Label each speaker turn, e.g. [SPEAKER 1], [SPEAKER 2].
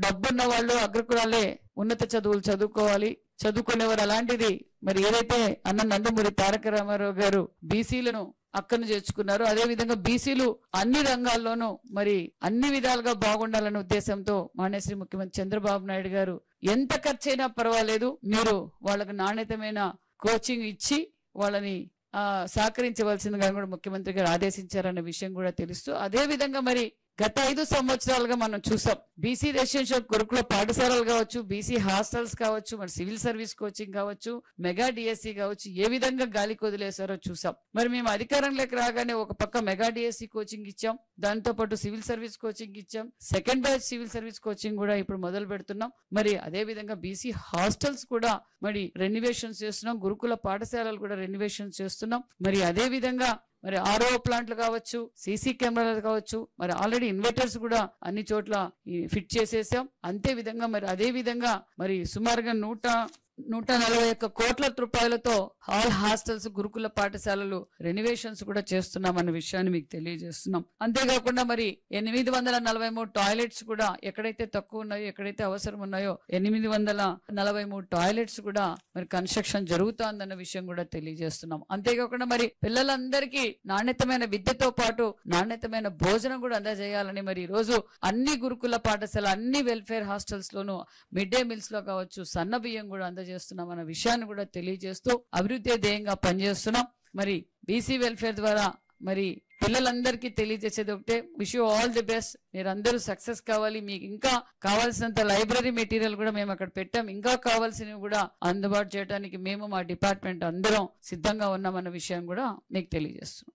[SPEAKER 1] డబ్బున్న వాళ్ళు అగ్రకులాలే ఉన్నత చదువులు చదువుకోవాలి, చదువుకునేవారు. అలాంటిది మరి ఏదైతే అన్న నందమూరి తారక రామారావు గారు బీసీలను అక్కను చేర్చుకున్నారు, అదే విధంగా బీసీలు అన్ని రంగాల్లోనూ మరి అన్ని విధాలుగా బాగుండాలనే ఉద్దేశంతో మాన్యశ్రీ ముఖ్యమంత్రి చంద్రబాబు నాయుడు గారు ఎంత ఖర్చైనా పర్వాలేదు, మీరు వాళ్ళకు నాణ్యతమైన కోచింగ్ ఇచ్చి వాళ్ళని సహకరించవలసిందిగా కూడా ముఖ్యమంత్రి గారు ఆదేశించారన్న విషయం కూడా తెలుస్తూ, అదే విధంగా మరి గత 5 సంవత్సరాలుగా మనం చూసాం బీసీ రెసిడెన్షియల్ గురుకుల పాఠశాలలు కావచ్చు, బీసీ హాస్టల్స్ కావచ్చు, మరి సివిల్ సర్వీస్ కోచింగ్ కావచ్చు, మెగా డిఎస్సి కావచ్చు, ఏ విధంగా గాలికి వదిలేశారో చూసాం. మరి మేము అధికారంలోకి రాగానే ఒక పక్క మెగా డిఎస్సి కోచింగ్ ఇచ్చాం, దాంతో పాటు సివిల్ సర్వీస్ కోచింగ్ ఇచ్చాం, second batch civil service coaching కూడా ఇప్పుడు మొదలు పెడుతున్నాం. మరి అదే విధంగా బీసీ హాస్టల్స్ కూడా మరి రెన్యువేషన్స్ చేస్తున్నాం, గురుకుల పాఠశాలలు కూడా రెన్యువేషన్స్ చేస్తున్నాం. మరి అదే విధంగా మరి ఆర్ఓ ప్లాంట్లు కావచ్చు, సీసీ కెమెరాలు కావచ్చు, మరి ఆల్రెడీ ఇన్వర్టర్స్ కూడా అన్ని చోట్ల ఫిట్ చేసేసాం. అంతే విధంగా మరి అదే విధంగా మరి సుమారుగా 141 కోట్ల రూపాయలతో ఆల్ హాస్టల్స్ గురుకుల పాఠశాలలు రెనోవేషన్స్ కూడా చేస్తున్నామన్న విషయాన్ని మీకు తెలియజేస్తున్నాం. అంతేకాకుండా మరి 843 టాయిలెట్స్ కూడా ఎక్కడైతే తక్కువ ఉన్నాయో, ఎక్కడైతే అవసరం ఉన్నాయో 843 టాయిలెట్స్ కూడా మరి కన్స్ట్రక్షన్ జరుగుతోందన్న విషయం కూడా తెలియజేస్తున్నాం. అంతేకాకుండా మరి పిల్లలందరికీ నాణ్యతమైన విద్యతో పాటు నాణ్యతమైన భోజనం కూడా అందజేయాలని మరి ఈ రోజు అన్ని గురుకుల పాఠశాల, అన్ని వెల్ఫేర్ హాస్టల్స్ లోను మిడ్ డే మీల్స్ లో కావచ్చు సన్న బియ్యం కూడా అందజేస్తున్నాం అన్న విషయాన్ని కూడా తెలియజేస్తూ అభివృద్ధి ధ్యేయంగా పనిచేస్తున్నాం. మరి బీసీ వెల్ఫేర్ ద్వారా మరి పిల్లలందరికీ తెలియజేసేది ఒకటే, wish you all the best. మీరందరూ సక్సెస్ కావాలి. మీకు ఇంకా కావాల్సినంత లైబ్రరీ మెటీరియల్ కూడా మేము అక్కడ పెట్టాం, ఇంకా కావాల్సినవి కూడా అందుబాటు చేయడానికి మేము మా డిపార్ట్మెంట్ అందరం సిద్ధంగా ఉన్నామన్న విషయం కూడా మీకు తెలియజేస్తున్నాం.